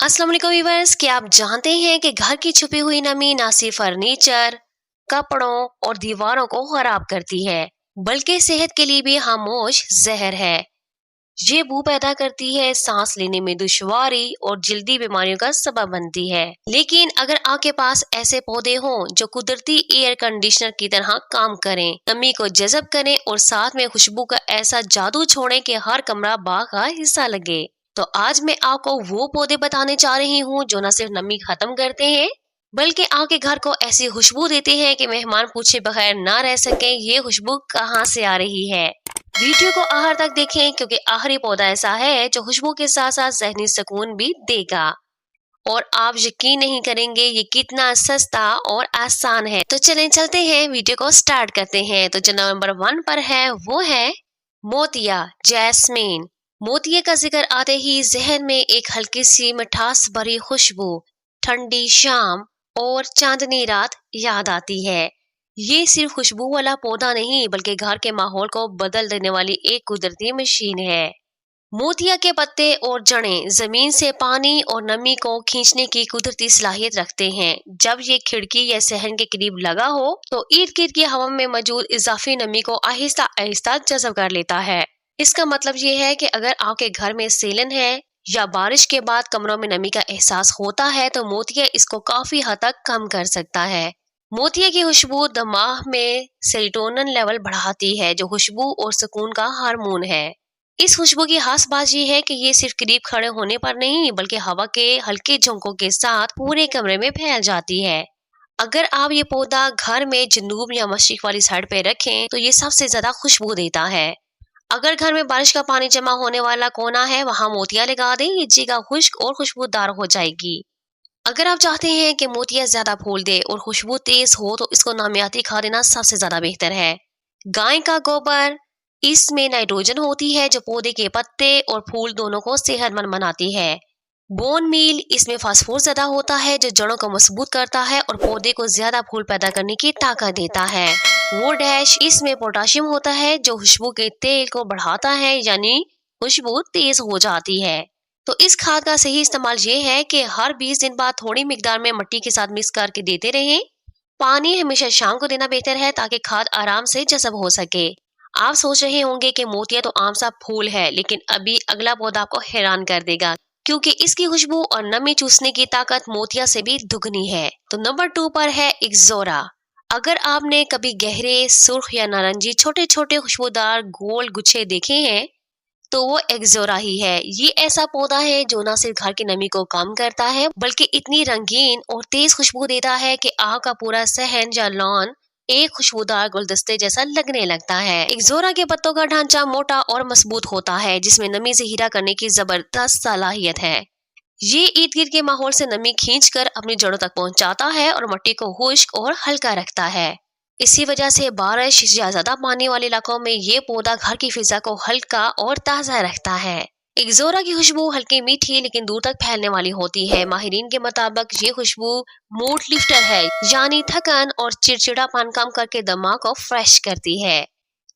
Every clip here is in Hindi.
अस्सलाम वालेकुम व्यूअर्स, क्या आप जानते हैं कि घर की छुपी हुई नमी ना सिर्फ फर्नीचर, कपड़ों और दीवारों को खराब करती है, बल्कि सेहत के लिए भी खामोश जहर है। ये बू पैदा करती है, सांस लेने में दुश्वारी और जल्दी बीमारियों का सबब बनती है। लेकिन अगर आपके पास ऐसे पौधे हों जो कुदरती एयर कंडीशनर की तरह काम करें, नमी को जज़ब करें और साथ में खुशबू का ऐसा जादू छोड़ें कि हर कमरा बाग का हिस्सा लगे, तो आज मैं आपको वो पौधे बताने जा रही हूँ जो न सिर्फ नमी खत्म करते हैं, बल्कि आपके घर को ऐसी खुशबू देते हैं कि मेहमान पूछे बगैर ना रह सके ये खुशबू कहाँ से आ रही है। वीडियो को आखिर तक देखें, क्योंकि आखिरी पौधा ऐसा है जो खुशबू के साथ साथ ज़हनी सुकून भी देगा और आप यकीन नहीं करेंगे ये कितना सस्ता और आसान है। तो चलें चलते हैं, वीडियो को स्टार्ट करते हैं। तो जो नंबर 1 पर है वो है मोतिया, जैस्मीन। मोतिये का जिक्र आते ही जहन में एक हल्की सी मिठास भरी खुशबू, ठंडी शाम और चांदनी रात याद आती है। ये सिर्फ खुशबू वाला पौधा नहीं, बल्कि घर के माहौल को बदल देने वाली एक कुदरती मशीन है। मोतिया के पत्ते और जड़ें जमीन से पानी और नमी को खींचने की कुदरती सलाहियत रखते हैं। जब ये खिड़की या सहन के करीब लगा हो तो इर्द गिर्द की हवा में मौजूद इजाफी नमी को आहिस्ता आहिस्ता जज़ब कर लेता है। इसका मतलब ये है कि अगर आपके घर में सेलन है या बारिश के बाद कमरों में नमी का एहसास होता है, तो मोतिया इसको काफी हद तक कम कर सकता है। मोतिया की खुशबू दिमाग में सेरोटोनिन लेवल बढ़ाती है, जो खुशबू और सुकून का हार्मोन है। इस खुशबू की खास बात यह है कि ये सिर्फ करीब खड़े होने पर नहीं, बल्कि हवा के हल्के झोंकों के साथ पूरे कमरे में फैल जाती है। अगर आप ये पौधा घर में जनूब या मशरिक वाली साइड पे रखें तो ये सबसे ज्यादा खुशबू देता है। अगर घर में बारिश का पानी जमा होने वाला कोना है, वहां मोतिया लगा दें, ये जगह खुश्क और खुशबूदार हो जाएगी। अगर आप चाहते हैं कि मोतिया ज्यादा फूल दे और खुशबू तेज हो, तो इसको नामियाती खाद देना सबसे ज्यादा बेहतर है। गाय का गोबर, इसमें नाइट्रोजन होती है जो पौधे के पत्ते और फूल दोनों को सेहतमंद बनाती है। बोन मील, इसमें फास्फोरस ज्यादा होता है जो जड़ों को मजबूत करता है और पौधे को ज्यादा फूल पैदा करने की ताकत देता है। वुड ऐश, इसमें पोटाशियम होता है जो खुशबू के तेल को बढ़ाता है, यानी खुशबू तेज हो जाती है। तो इस खाद का सही इस्तेमाल ये है कि हर 20 दिन बाद थोड़ी मिकदार में मिट्टी के साथ मिक्स करके देते रहें। पानी हमेशा शाम को देना बेहतर है ताकि खाद आराम से जज़ब हो सके। आप सोच रहे होंगे कि मोतिया तो आम सा फूल है, लेकिन अभी अगला पौधा आपको हैरान कर देगा, क्योंकि इसकी खुशबू और नमी चूसने की ताकत मोतिया से भी दुगनी है। तो नंबर 2 पर है इक्सोरा। अगर आपने कभी गहरे सुर्ख या नारंगी छोटे छोटे खुशबूदार गोल गुच्छे देखे हैं, तो वो एक्सोरा ही है। ये ऐसा पौधा है जो न सिर्फ घर की नमी को कम करता है, बल्कि इतनी रंगीन और तेज खुशबू देता है कि आपका पूरा सहन या लॉन एक खुशबूदार गुलदस्ते जैसा लगने लगता है। एक्सोरा के पत्तों का ढांचा मोटा और मजबूत होता है, जिसमें नमी से हीरा करने की जबरदस्त सलाहियत है। ये इर्द गिर्द के माहौल से नमी खींचकर अपनी जड़ों तक पहुंचाता है और मिट्टी को खुश्क और हल्का रखता है। इसी वजह से बारिश या ज्यादा पानी वाले इलाकों में ये पौधा घर की फिजा को हल्का और ताजा रखता है। एक्सोरा की खुशबू हल्की मीठी लेकिन दूर तक फैलने वाली होती है। माहिरीन के मुताबिक ये खुशबू मूड लिफ्टर है, यानी थकन और चिड़चिड़ापन कम करके दिमाग को फ्रेश करती है।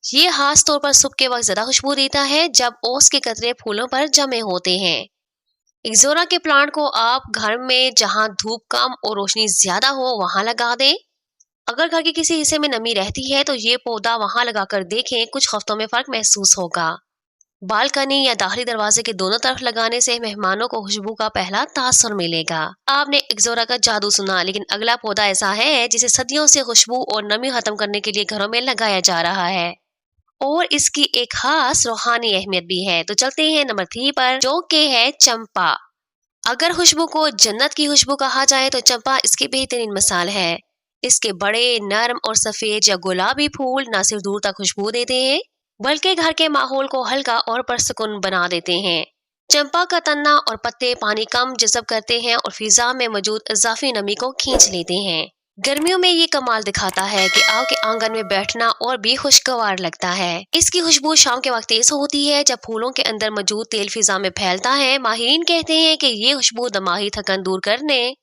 ये खास तौर पर सुबह के वक्त ज्यादा खुशबू देता है जब ओस के कतरे फूलों पर जमे होते हैं। एक्सोरा के प्लांट को आप घर में जहां धूप कम और रोशनी ज्यादा हो वहां लगा दें। अगर घर के किसी हिस्से में नमी रहती है तो ये पौधा वहां लगाकर देखें, कुछ हफ्तों में फर्क महसूस होगा। बालकनी या दाखिली दरवाजे के दोनों तरफ लगाने से मेहमानों को खुशबू का पहला तासुर मिलेगा। आपने एक्सोरा का जादू सुना, लेकिन अगला पौधा ऐसा है जिसे सदियों से खुशबू और नमी खत्म करने के लिए घरों में लगाया जा रहा है और इसकी एक खास रूहानी अहमियत भी है। तो चलते हैं नंबर 3 पर, जो कि है चंपा। अगर खुशबू को जन्नत की खुशबू कहा जाए तो चंपा इसकी बेहतरीन मिसाल है। इसके बड़े, नर्म और सफेद या गुलाबी फूल न सिर्फ दूर तक खुशबू देते हैं, बल्कि घर के माहौल को हल्का और पुरसुकून बना देते हैं। चंपा का तना और पत्ते पानी कम जज़ब करते हैं और फिजा में मौजूद इजाफी नमी को खींच लेते हैं। गर्मियों में ये कमाल दिखाता है कि आपके आंगन में बैठना और भी खुशगवार लगता है। इसकी खुशबू शाम के वक्त तेज होती है जब फूलों के अंदर मौजूद तेल फिजा में फैलता है। माहिरीन कहते हैं कि ये खुशबू दिमागी थकान दूर करने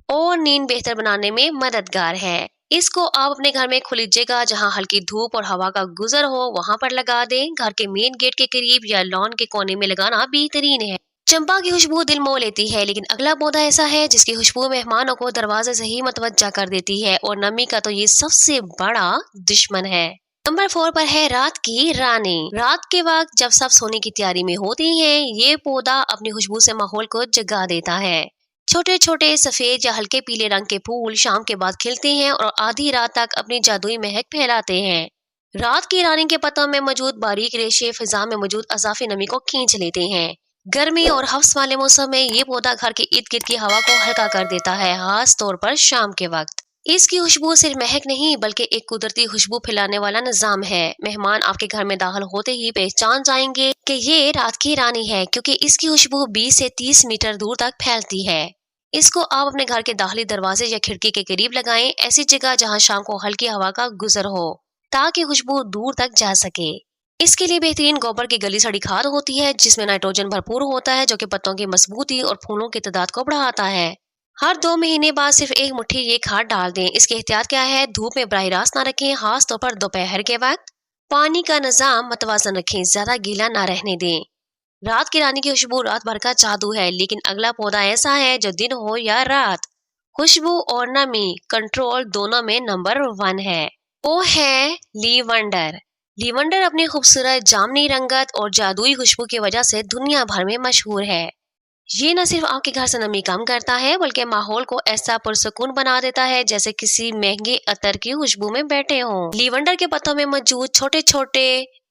और नींद बेहतर बनाने में मददगार है। इसको आप अपने घर में खुली जगह जहां हल्की धूप और हवा का गुजर हो वहां पर लगा दें। घर के मेन गेट के करीब या लॉन के कोने में लगाना बेहतरीन है। चंपा की खुशबू दिल मोह लेती है, लेकिन अगला पौधा ऐसा है जिसकी खुशबू मेहमानों को दरवाजे से ही मतवज्जा कर देती है और नमी का तो ये सबसे बड़ा दुश्मन है। नंबर 4 पर है रात की रानी। रात के वक्त जब सब सोने की तैयारी में होती हैं, ये पौधा अपनी खुशबू से माहौल को जगा देता है। छोटे छोटे सफेद या हल्के पीले रंग के फूल शाम के बाद खिलते हैं और आधी रात तक अपनी जादुई महक फैलाते हैं। रात की रानी के पत्तों में मौजूद बारीक रेशे फिजा में मौजूद अज़ाफ़ी नमी को खींच लेते हैं। गर्मी और हफ्स वाले मौसम में ये पौधा घर के इर्द गिर्द की हवा को हल्का कर देता है, खास तौर पर शाम के वक्त। इसकी खुशबू सिर्फ महक नहीं बल्कि एक कुदरती खुशबू फैलाने वाला निजाम है। मेहमान आपके घर में दाखिल होते ही पहचान जाएंगे कि ये रात की रानी है, क्योंकि इसकी खुशबू 20 से 30 मीटर दूर तक फैलती है। इसको आप अपने घर के दाखिली दरवाजे या खिड़की के करीब लगाएं, ऐसी जगह जहां शाम को हल्की हवा का गुजर हो, ताकि खुशबू दूर तक जा सके। इसके लिए बेहतरीन गोबर की गली सड़ी खाद होती है, जिसमें नाइट्रोजन भरपूर होता है, जो कि पत्तों की मजबूती और फूलों की तादाद को बढ़ाता है। हर 2 महीने बाद सिर्फ 1 मुट्ठी ये खाद डाल दें। इसकी एहतियात क्या है? धूप में बराह रास्त ना रखें, खास तौर पर दोपहर के वक्त। पानी का निजाम मतवाजन रखें, ज्यादा गीला ना रहने दें। रात की रानी की खुशबू रात भर का जादू है, लेकिन अगला पौधा ऐसा है जो दिन हो या रात, खुशबू और नमी कंट्रोल दोनों में नंबर 1 है। वो है लीवंडर। लीवंडर अपनी खूबसूरत जामनी रंगत और जादुई खुशबू की वजह से दुनिया भर में मशहूर है। ये न सिर्फ आपके घर से नमी कम करता है बल्कि माहौल को ऐसा पुरसकून बना देता है जैसे किसी महंगे अतर की खुशबू में बैठे हों। लीवंडर के पत्तों में मौजूद छोटे छोटे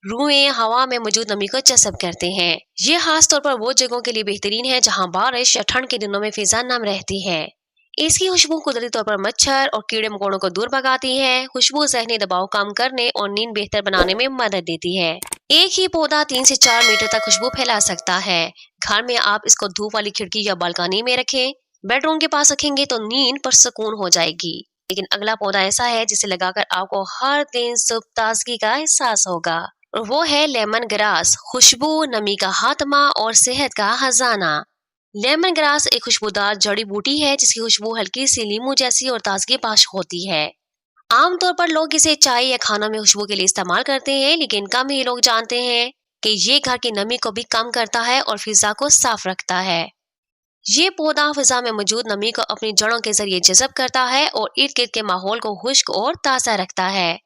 रुएं हवा में मौजूद नमी को जज़ब करते हैं। ये खास तौर पर वो जगहों के लिए बेहतरीन है जहाँ बारिश या ठंड के दिनों में फिजा नम रहती है। इसकी खुशबू कुदरती तौर पर मच्छर और कीड़े मकोड़ों को दूर भगाती है। खुशबू ज़हनी दबाव कम करने और नींद बेहतर बनाने में मदद देती है। एक ही पौधा 3 से 4 मीटर तक खुशबू फैला सकता है। घर में आप इसको धूप वाली खिड़की या बालकनी में रखें। बेडरूम के पास रखेंगे तो नींद पर सुकून हो जाएगी। लेकिन अगला पौधा ऐसा है जिसे लगाकर आपको हर दिन सुबह ताजगी का एहसास होगा, और वो है लेमन ग्रास। खुशबू, नमी का खात्मा और सेहत का खजाना। लेमन ग्रास एक खुशबूदार जड़ी बूटी है जिसकी खुशबू हल्की सी लीमू जैसी और ताजगी बख्श होती है। आमतौर पर लोग इसे चाय या खानों में खुशबू के लिए इस्तेमाल करते हैं, लेकिन कम ही लोग जानते हैं कि ये घर की नमी को भी कम करता है और फिजा को साफ रखता है। ये पौधा फिजा में मौजूद नमी को अपनी जड़ों के जरिए जज़ब करता है और इर्द गिर्द के माहौल को खुश्क और ताज़ा रखता है।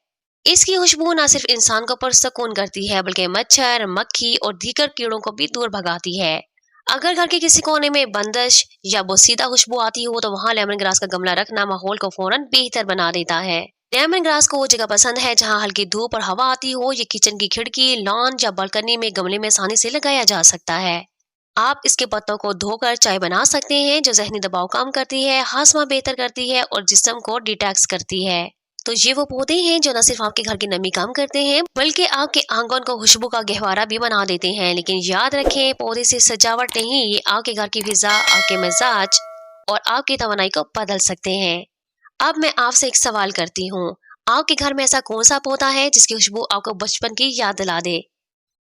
इसकी खुशबू न सिर्फ इंसान को पुरसकून करती है बल्कि मच्छर, मक्खी और दीगर कीड़ों को भी दूर भगाती है। अगर घर के किसी कोने में बंदिश या बोसीदा खुशबू आती हो तो वहाँ लेमन ग्रास का गमला रखना माहौल को फौरन बेहतर बना देता है। लेमन ग्रास को वो जगह पसंद है जहाँ हल्की धूप और हवा आती हो। ये किचन की खिड़की, लॉन या बालकनी में गमले में आसानी से लगाया जा सकता है। आप इसके पत्तों को धोकर चाय बना सकते हैं, जो जहनी दबाव कम करती है, हाजमा बेहतर करती है और जिस्म को डिटॉक्स करती है। तो ये वो पौधे हैं जो न सिर्फ आपके घर की नमी कम करते हैं बल्कि आपके आंगन को खुशबू का गहवारा भी बना देते हैं। लेकिन याद रखें, पौधे से सजावट नहीं, ये आपके घर की फिजा, आपके मिजाज और आपकी तवानाई को बदल सकते हैं। अब मैं आपसे एक सवाल करती हूँ, आपके घर में ऐसा कौन सा पौधा है जिसकी खुशबू आपको बचपन की याद दिला दे?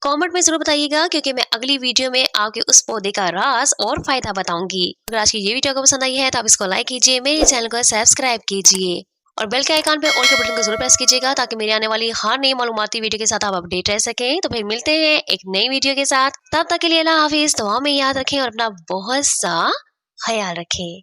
कमेंट में जरूर बताइएगा, क्योंकि मैं अगली वीडियो में आपके उस पौधे का राज और फायदा बताऊंगी। अगर आज की ये वीडियो आपको पसंद आई है तो आप इसको लाइक कीजिए, मेरे चैनल को सब्सक्राइब कीजिए और बेल के आइकन पे ऑल के बटन को जरूर प्रेस कीजिएगा ताकि मेरी आने वाली हर नई मालूमाती वीडियो के साथ आप अपडेट रह सकें। तो फिर मिलते हैं एक नई वीडियो के साथ, तब तक के लिए अल्लाह हाफिज। दुआ में याद रखें और अपना बहुत सा ख्याल रखें।